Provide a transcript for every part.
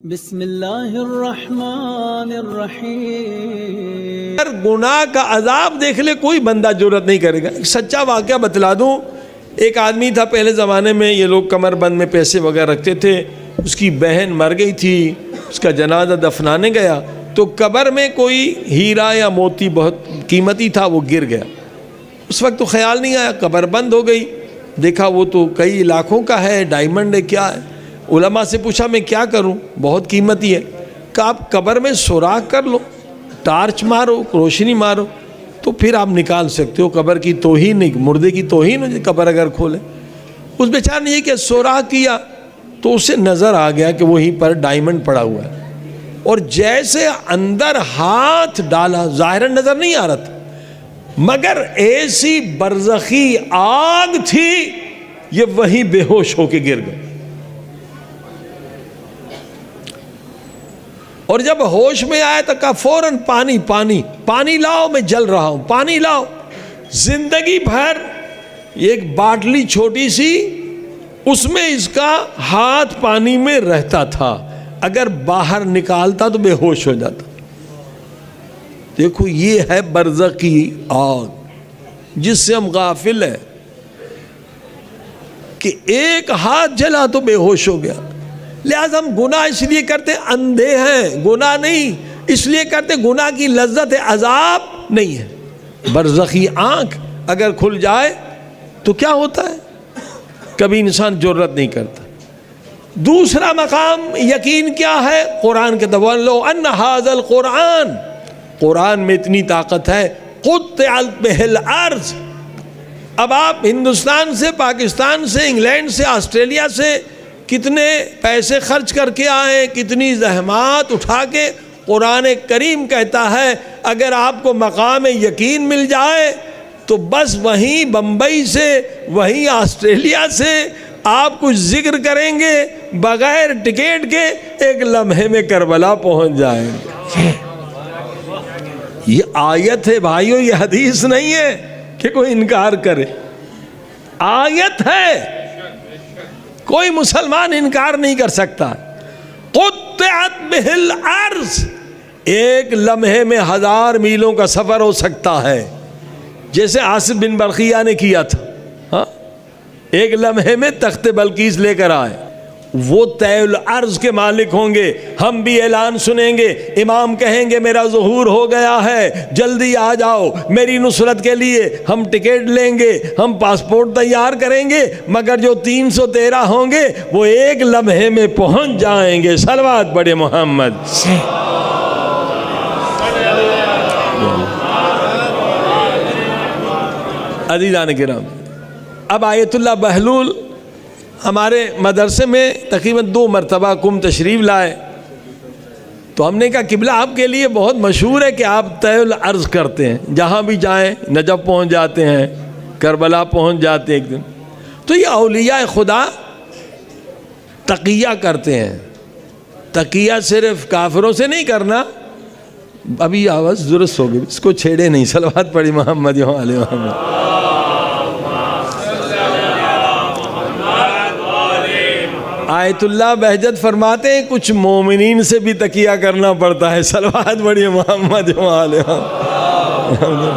بسم اللہ الرحمن الرحیم۔ اگر گناہ کا عذاب دیکھ لے کوئی بندہ جرأت نہیں کرے گا۔ ایک سچا واقعہ بتلا دوں، ایک آدمی تھا پہلے زمانے میں، یہ لوگ کمر بند میں پیسے وغیرہ رکھتے تھے، اس کی بہن مر گئی تھی، اس کا جنازہ دفنانے گیا تو قبر میں کوئی ہیرا یا موتی بہت قیمتی تھا، وہ گر گیا۔ اس وقت تو خیال نہیں آیا، قبر بند ہو گئی، دیکھا وہ تو کئی لاکھوں کا ہے، ڈائمنڈ ہے، کیا ہے۔ علماء سے پوچھا میں کیا کروں، بہت قیمتی ہے۔ کہا آپ قبر میں سوراخ کر لو، ٹارچ مارو، روشنی مارو تو پھر آپ نکال سکتے ہو۔ قبر کی توہین نہیں، مردے کی توہین ہو جائے قبر اگر کھولے۔ اس بیچارے نے یہ کہ سوراخ کیا تو اسے نظر آ گیا کہ وہیں پر ڈائمنڈ پڑا ہوا ہے، اور جیسے اندر ہاتھ ڈالا، ظاہراً نظر نہیں آ رہا تھا مگر ایسی برزخی آگ تھی، یہ وہیں بے ہوش ہو کے گر گئے۔ اور جب ہوش میں آیا تو کہا فوراً پانی پانی پانی لاؤ، میں جل رہا ہوں، پانی لاؤ۔ زندگی بھر ایک باٹلی چھوٹی سی، اس میں اس کا ہاتھ پانی میں رہتا تھا، اگر باہر نکالتا تو بے ہوش ہو جاتا۔ دیکھو یہ ہے برزخی آگ جس سے ہم غافل ہیں کہ ایک ہاتھ جلا تو بے ہوش ہو گیا۔ لہذا ہم گناہ اس لیے کرتے اندھے ہیں، گناہ نہیں اس لیے کرتے، گناہ کی لذت عذاب نہیں ہے۔ برزخی آنکھ اگر کھل جائے تو کیا ہوتا ہے، کبھی انسان جرأت نہیں کرتا۔ دوسرا مقام یقین کیا ہے، قرآن کے لو ان ھذا القرآن، قرآن میں اتنی طاقت ہے، قطعت بہ الارض۔ اب آپ ہندوستان سے، پاکستان سے، انگلینڈ سے، آسٹریلیا سے کتنے پیسے خرچ کر کے آئے، کتنی زحمات اٹھا کے، قرآن کریم کہتا ہے اگر آپ کو مقام یقین مل جائے تو بس وہیں بمبئی سے، وہیں آسٹریلیا سے آپ کچھ ذکر کریں گے بغیر ٹکٹ کے، ایک لمحے میں کربلا پہنچ جائیں گے۔ یہ آیت ہے بھائیو، یہ حدیث نہیں ہے کہ کوئی انکار کرے، آیت ہے، کوئی مسلمان انکار نہیں کر سکتا۔ قطعت بہ الارض، ایک لمحے میں 1000 میلوں کا سفر ہو سکتا ہے، جیسے آصف بن برقیہ نے کیا تھا، ایک لمحے میں تخت بلقیس لے کر آئے۔ وہ طی الارض کے مالک ہوں گے۔ ہم بھی اعلان سنیں گے، امام کہیں گے میرا ظہور ہو گیا ہے، جلدی آ جاؤ میری نصرت کے لیے، ہم ٹکٹ لیں گے، ہم پاسپورٹ تیار کریں گے، مگر جو 313 ہوں گے وہ ایک لمحے میں پہنچ جائیں گے۔ صلوات پڑھے محمد۔ عزیزان کرام، اب آیت اللہ بہلول ہمارے مدرسے میں تقریباً 2 مرتبہ کم تشریف لائے، تو ہم نے کہا قبلہ آپ کے لیے بہت مشہور ہے کہ آپ طی الارض کرتے ہیں، جہاں بھی جائیں، نجف پہنچ جاتے ہیں، کربلا پہنچ جاتے ہیں ایک دن۔ تو یہ اولیاء خدا تقیہ کرتے ہیں، تقیہ صرف کافروں سے نہیں کرنا۔ ابھی آواز درست ہوگی، اس کو چھیڑے نہیں، صلوات پڑھی محمد علیہ محمد۔ آیت اللہ بہجت فرماتے ہیں کچھ مومنین سے بھی تقیہ کرنا پڑتا ہے، صلوات پڑھیے محمد علیہ محمد۔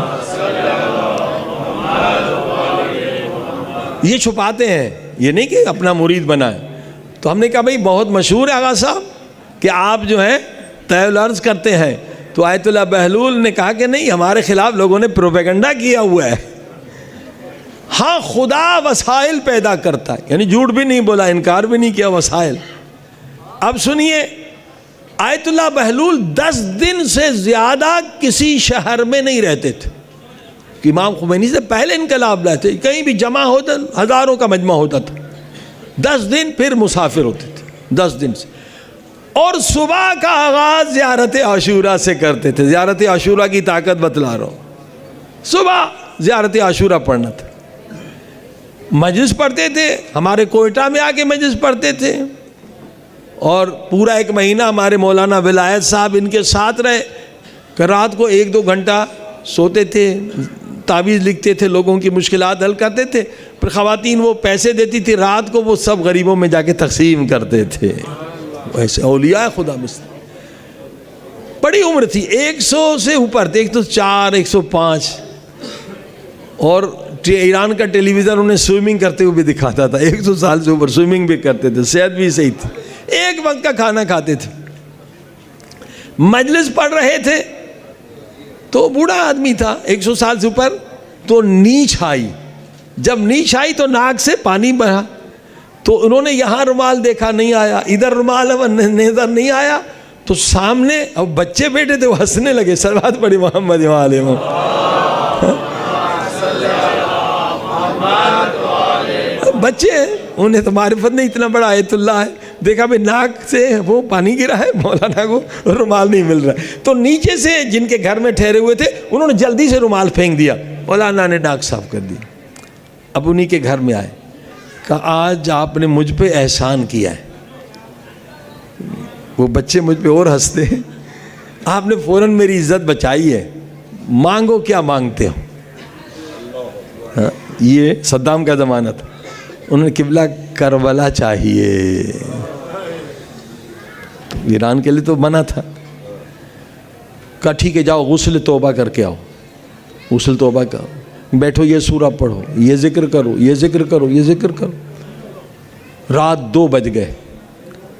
یہ چھپاتے ہیں، یہ نہیں کہ اپنا مرید بنائے۔ تو ہم نے کہا بھئی بہت مشہور ہے آغا صاحب کہ آپ جو ہیں طی الارض کرتے ہیں، تو آیت اللہ بہلول نے کہا کہ نہیں، ہمارے خلاف لوگوں نے پروپیگنڈا کیا ہوا ہے۔ ہاں خدا وسائل پیدا کرتا ہے، یعنی جھوٹ بھی نہیں بولا، انکار بھی نہیں کیا، وسائل۔ اب سنیے، آیت اللہ بہلول 10 دن سے زیادہ کسی شہر میں نہیں رہتے تھے، کہ امام خمینی سے پہلے انقلاب لائے تھے، کہیں بھی جمع ہوتا، ہزاروں کا مجمع ہوتا تھا، 10 دن پھر مسافر ہوتے تھے 10 دن سے۔ اور صبح کا آغاز زیارت عاشورہ سے کرتے تھے۔ زیارت عاشورہ کی طاقت بتلا رہا ہوں، صبح زیارت عاشورہ پڑھنا تھا، مجلس پڑھتے تھے، ہمارے کوئٹہ میں آ کے مجلس پڑھتے تھے، اور پورا 1 مہینہ ہمارے مولانا ولایت صاحب ان کے ساتھ رہے، کہ رات کو 1-2 گھنٹہ سوتے تھے، تعویذ لکھتے تھے، لوگوں کی مشکلات حل کرتے تھے، پھر خواتین وہ پیسے دیتی تھی، رات کو وہ سب غریبوں میں جا کے تقسیم کرتے تھے۔ ویسے اولیاء خدا میں سے بڑی عمر تھی, 100 سے اوپر تھے, 104 105. اور ایران کا ٹیلی ویژن انہیں سوئمنگ کرتے ہوئے بھی دکھاتا تھا, 100 سال سے اوپر سوئمنگ بھی کرتے تھے, صحت بھی صحیح تھی, ایک وقت کا کھانا کھاتے تھے. مجلس پڑھ رہے تھے تو بوڑھا آدمی تھا 100 سال سے اوپر, تو نیچ آئی. جب نیچ آئی تو ناک سے پانی بہا, تو انہوں نے یہاں رومال دیکھا نہیں آیا, ادھر رومال نظر نہیں آیا, تو سامنے اب بچے بیٹھے تھے وہ ہنسنے لگے. صلوات پڑھی محمد علیہ بچے ہیں, انہیں تو معرفت نہیں, اتنا بڑا آیت اللہ ہے, دیکھا بھائی ناک سے وہ پانی گرا ہے, مولانا کو رومال نہیں مل رہا ہے. تو نیچے سے جن کے گھر میں ٹھہرے ہوئے تھے انہوں نے جلدی سے رومال پھینک دیا, مولانا نے ناک صاف کر دی. اب انہی کے گھر میں آئے, کہا آج آپ نے مجھ پہ احسان کیا ہے. وہ بچے مجھ پہ اور ہنستے ہیں, آپ نے فوراً میری عزت بچائی ہے, مانگو کیا مانگتے ہو. یہ صدام کا زمانہ تھا, انہوں نے قبلہ کربلا چاہیے. ایران کے لیے تو منع تھا. کہا ٹھیک ہے جاؤ غسل توبہ کر کے آؤ. غسل توبہ کا بیٹھو, یہ سورہ پڑھو, یہ ذکر کرو, یہ ذکر کرو, یہ ذکر کرو. رات 2 بج گئے.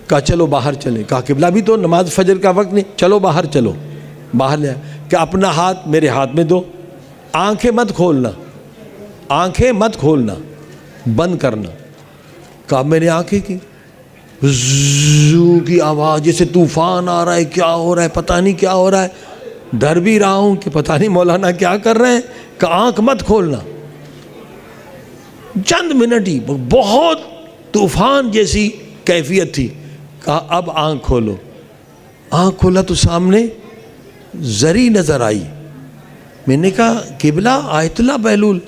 کہا چلو باہر چلیں. کہا قبلہ بھی تو نماز فجر کا وقت نہیں, چلو باہر چلو. باہر لے آئے کہ اپنا ہاتھ میرے ہاتھ میں دو, آنکھیں مت کھولنا, آنکھیں مت کھولنا, بند کرنا. کہا میں نے آنکھیں کی, زو کی آواز جیسے طوفان آ رہا ہے, کیا ہو رہا ہے پتہ نہیں کیا ہو رہا ہے, ڈر بھی رہا ہوں کہ پتہ نہیں مولانا کیا کر رہے ہیں. کہ آنکھ مت کھولنا. چند منٹ ہی, بہت طوفان جیسی کیفیت تھی. کہا اب آنکھ کھولو. آنکھ کھولا تو سامنے زری نظر آئی. میں نے کہا قبلہ آیت اللہ بہلول,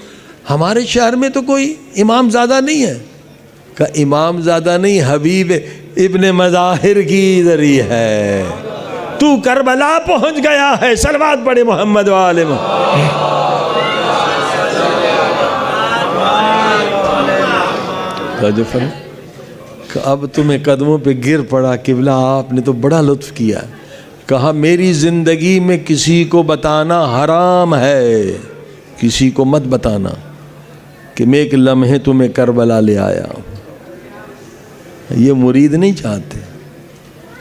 ہمارے شہر میں تو کوئی امام زادہ نہیں ہے. کہا امام زادہ نہیں, حبیب ابن مظاہر کی زری ہے, تو کربلا پہنچ گیا ہے. صلوات پڑھے محمد وآلہ محمد. اب تمہیں قدموں پہ گر پڑا قبلہ, آپ نے تو بڑا لطف کیا. کہا میری زندگی میں کسی کو بتانا حرام ہے, کسی کو مت بتانا کہ میں ایک لمحے تمہیں کربلا لے آیا. یہ مرید نہیں چاہتے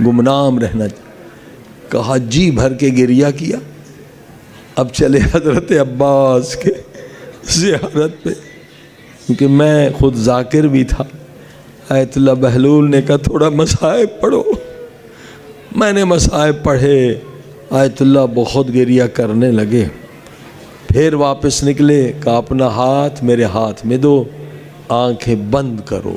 گمنام رہنا. کہا جی بھر کے گریہ کیا. اب چلے حضرت عباس کے زیارت پہ, کیونکہ میں خود ذاکر بھی تھا. آیت اللہ بہلول نے کہا تھوڑا مصائب پڑھو. میں نے مصائب پڑھے, آیت اللہ بہت گریہ کرنے لگے. پھر واپس نکلے, کہا اپنا ہاتھ میرے ہاتھ میں دو, آنکھیں بند کرو.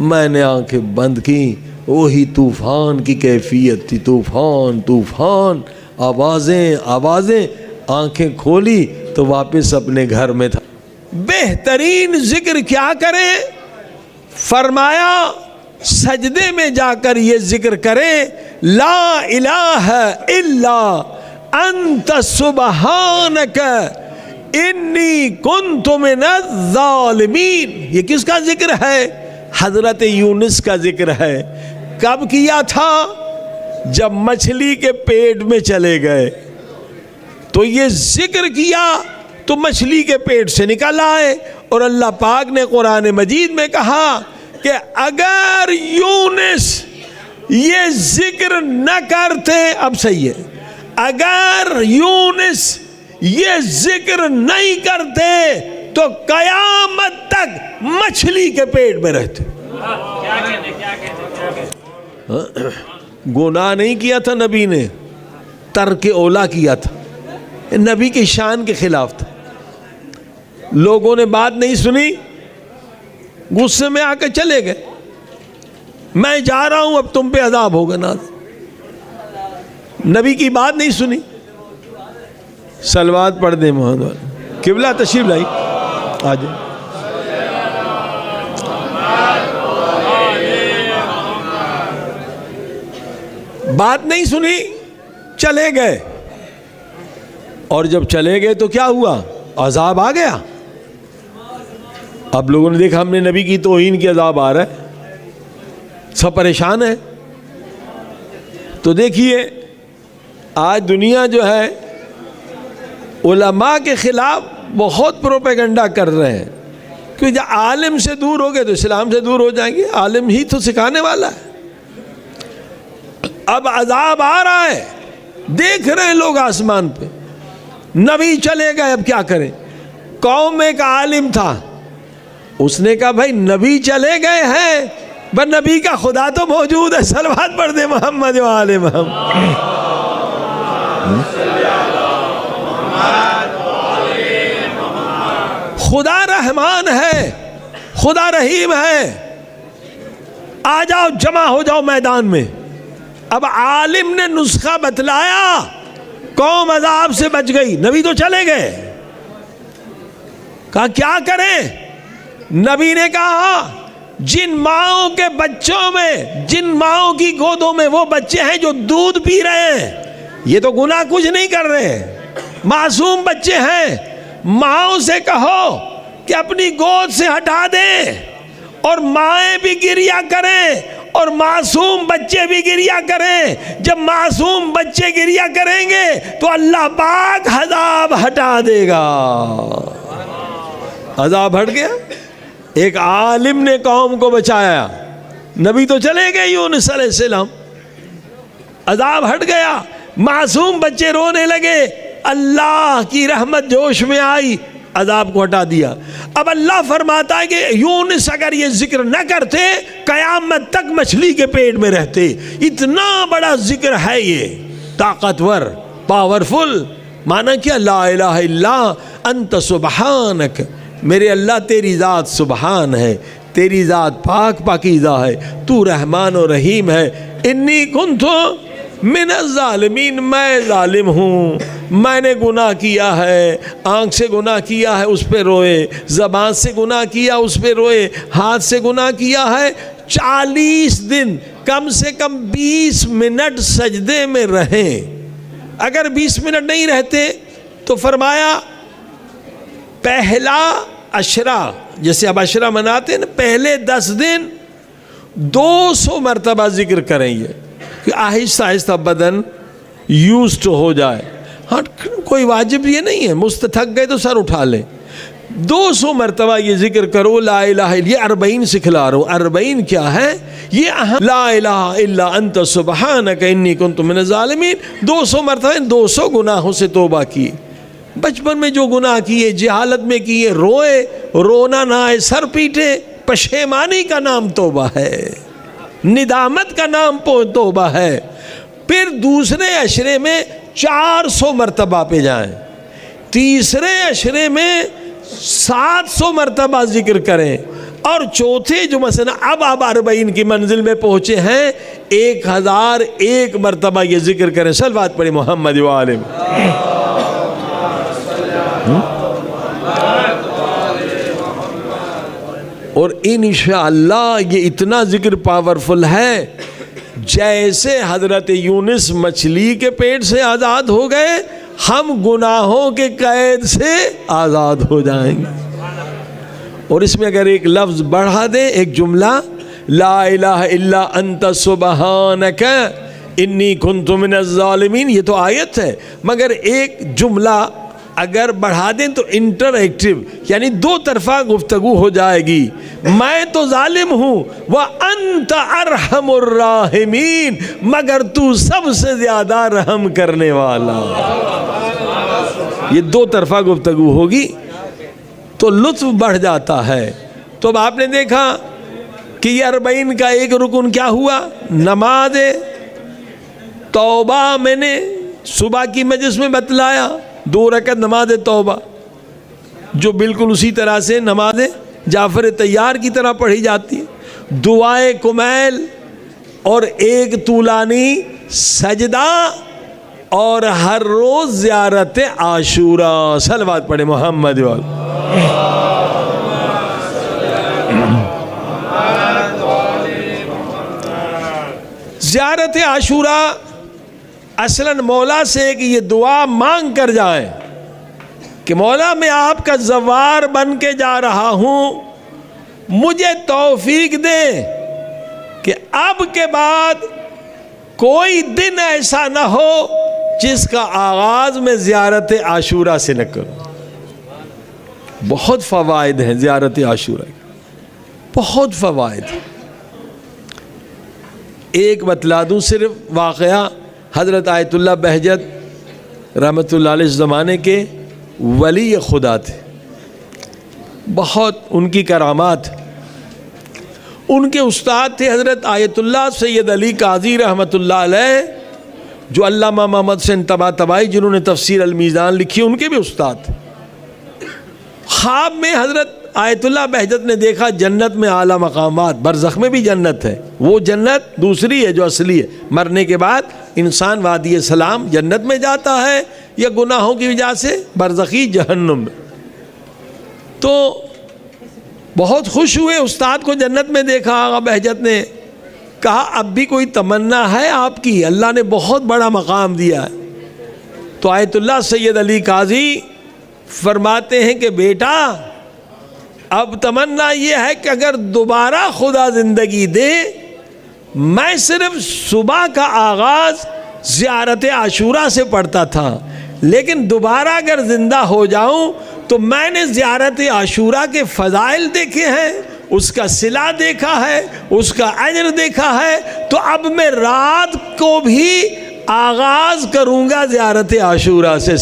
میں نے آنکھیں بند کی, وہی طوفان کی کیفیت تھی, طوفان طوفان, آوازیں آوازیں. آنکھیں کھولی تو واپس اپنے گھر میں تھا. بہترین ذکر کیا کریں؟ فرمایا سجدے میں جا کر یہ ذکر کریں, لا الہ الا انت سبحانک انی کنت من الظالمین. یہ کس کا ذکر ہے؟ حضرت یونس کا ذکر ہے. کب کیا تھا؟ جب مچھلی کے پیٹ میں چلے گئے تو یہ ذکر کیا تو مچھلی کے پیٹ سے نکل آئے. اور اللہ پاک نے قرآن مجید میں کہا کہ اگر یونس یہ ذکر نہ کرتے, اب صحیح ہے, اگر یونس یہ ذکر نہیں کرتے تو قیامت تک مچھلی کے پیٹ میں رہتے. گناہ نہیں کیا تھا نبی نے, ترک اولا کیا تھا, نبی کی شان کے خلاف تھا. لوگوں نے بات نہیں سنی, غصے میں آ کے چلے گئے. میں جا رہا ہوں, اب تم پہ عذاب ہوگا. نا نبی کی بات نہیں سنی. صلوات پڑھ دیں محمد. قبلہ تشریف لائی, آ جائیں. بات نہیں سنی, چلے گئے. اور جب چلے گئے تو کیا ہوا؟ عذاب آ گیا. اب لوگوں نے دیکھا ہم نے نبی کی توہین کی عذاب آ رہا ہے, سب پریشان ہیں. تو دیکھیے آج دنیا جو ہے علماء کے خلاف بہت پروپیگنڈا کر رہے ہیں، کیونکہ جب عالم سے دور ہو گئے تو اسلام سے دور ہو جائیں گے، عالم ہی تو سکھانے والا ہے۔ اب عذاب آ رہا ہے، دیکھ رہے ہیں لوگ آسمان پہ، نبی چلے گئے، اب کیا کریں؟ قوم میں ایک عالم تھا، اس نے کہا بھائی نبی چلے گئے ہیں، پر نبی کا خدا تو موجود ہے، صلوات پڑھ دے محمد و آل محمد۔ خدا رحمان ہے، خدا رحیم ہے، آ جاؤ جمع ہو جاؤ میدان میں۔ اب عالم نے نسخہ بتلایا، قوم عذاب سے بچ گئی، نبی تو چلے گئے۔ کہا کیا کریں؟ نبی نے کہا جن ماؤں کے بچوں میں، جن ماؤں کی گودوں میں وہ بچے ہیں جو دودھ پی رہے ہیں، یہ تو گناہ کچھ نہیں کر رہے، معصوم بچے ہیں، ماؤں سے کہو کہ اپنی گود سے ہٹا دیں، اور مائیں بھی گریہ کریں اور معصوم بچے بھی گریہ کریں۔ جب معصوم بچے گریہ کریں گے تو اللہ پاک عذاب ہٹا دے گا۔ عذاب ہٹ گیا، ایک عالم نے قوم کو بچایا، نبی تو چلے گئے یونس علیہ السلام، عذاب ہٹ گیا، معصوم بچے رونے لگے، اللہ کی رحمت جوش میں آئی، عذاب کو ہٹا دیا۔ اب اللہ فرماتا ہے کہ یونس اگر یہ ذکر نہ کرتے قیامت تک مچھلی کے پیٹ میں رہتے۔ اتنا بڑا ذکر ہے یہ، طاقتور، پاورفل۔ مانا کیا؟ لا الہ الا انت سبحانک، میرے اللہ تیری ذات سبحان ہے، تیری ذات پاک پاکیزہ ہے، تو رحمان و رحیم ہے۔ انی کنت من الظالمین، میں ظالم ہوں، میں نے گناہ کیا ہے، آنکھ سے گناہ کیا ہے اس پہ روئے، زبان سے گناہ کیا اس پہ روئے، ہاتھ سے گناہ کیا ہے۔ 40 دن کم سے کم 20 منٹ سجدے میں رہیں، اگر 20 منٹ نہیں رہتے تو فرمایا پہلا عشرہ، جیسے اب عشرہ مناتے ہیں نا، پہلے 10 دن 200 مرتبہ ذکر کریں یہ، کہ آہستہ آہستہ بدن یوزڈ ہو جائے۔ ہاں کوئی واجب یہ نہیں ہے، مستتھک گئے تو سر اٹھا لیں، 200 مرتبہ یہ ذکر کرو لا الہ الا، یہ 40 سکھلا رہا ہوں۔ 40 کیا ہے؟ یہ اہم، لا الہ الا انت سبحانک انی کنت من الظالمین، 200 مرتبہ 200 گناہوں سے توبہ کی، بچپن میں جو گناہ کیے، جہالت میں کیے، روئے، رونا نہ آئے، سر پیٹے، پشیمانی کا نام توبہ ہے، ندامت کا نام توبہ ہے۔ پھر دوسرے عشرے میں 400 مرتبہ پہ جائیں، تیسرے عشرے میں 700 مرتبہ ذکر کریں، اور چوتھے جو مثلا اب 40 کی منزل میں پہنچے ہیں 1001 مرتبہ یہ ذکر کریں۔ صلوات پڑھیں محمد و آل محمد۔ اور انشاءاللہ یہ اتنا ذکر پاورفل ہے، جیسے حضرت یونس مچھلی کے پیٹ سے آزاد ہو گئے، ہم گناہوں کے قید سے آزاد ہو جائیں گے۔ اور اس میں اگر ایک لفظ بڑھا دیں، ایک جملہ، لا الہ الا انت سبحانک انی کنت من الظالمین، یہ تو آیت ہے، مگر ایک جملہ اگر بڑھا دیں تو انٹر ایکٹیو، یعنی 2 طرفہ گفتگو ہو جائے گی۔ میں تو ظالم ہوں، وَأَنْتَ أَرْحَمُ الرَّاحِمِينَ، مگر تو سب سے زیادہ رحم کرنے والا۔ یہ 2 طرفہ گفتگو ہوگی تو لطف بڑھ جاتا ہے۔ تو اب آپ نے دیکھا کہ یہ 40 کا ایک رکن کیا ہوا؟ نماز توبہ۔ میں نے صبح کی مجلس میں بتلایا 2 رکعت نماز توبہ، جو بالکل اسی طرح سے نماز جعفر طیار کی طرح پڑھی جاتی ہے، دعائے کمیل اور ایک طولانی سجدہ، اور ہر روز زیارت عاشوراء۔ صلوات پڑھے محمد و زیارت عاشوراء اصلاً مولا سے کہ یہ دعا مانگ کر جائیں کہ مولا میں آپ کا زوار بن کے جا رہا ہوں، مجھے توفیق دے کہ اب کے بعد کوئی دن ایسا نہ ہو جس کا آغاز میں زیارت عاشورہ سے نہ کروں. بہت فوائد ہیں زیارت عاشورہ کے، بہت فوائد. ایک بتلا دوں صرف واقعہ. حضرت آیت اللہ بہجت رحمۃ اللہ علیہ زمانے کے ولی خدا تھے، بہت ان کی کرامات. ان کے استاد تھے حضرت آیت اللہ سید علی قاضی رحمۃ اللہ علیہ، جو علامہ محمد حسین طباطبائی جنہوں نے تفسیر المیزان لکھی ان کے بھی استاد تھے. خواب میں حضرت آیت اللہ بہجت نے دیکھا جنت میں اعلیٰ مقامات، برزخ میں بھی جنت ہے، وہ جنت دوسری ہے جو اصلی ہے. مرنے کے بعد انسان وادی سلام جنت میں جاتا ہے یا گناہوں کی وجہ سے برزخی جہنم میں. تو بہت خوش ہوئے، استاد کو جنت میں دیکھا. آغا بہجت نے کہا اب بھی کوئی تمنا ہے آپ کی؟ اللہ نے بہت بڑا مقام دیا ہے. تو آیت اللہ سید علی قاضی فرماتے ہیں کہ بیٹا اب تمنا یہ ہے کہ اگر دوبارہ خدا زندگی دے، میں صرف صبح کا آغاز زیارت عاشورہ سے پڑھتا تھا، لیکن دوبارہ اگر زندہ ہو جاؤں تو میں نے زیارت عاشورہ کے فضائل دیکھے ہیں، اس کا صلہ دیکھا ہے، اس کا اجر دیکھا ہے، تو اب میں رات کو بھی آغاز کروں گا زیارت عاشورہ سے.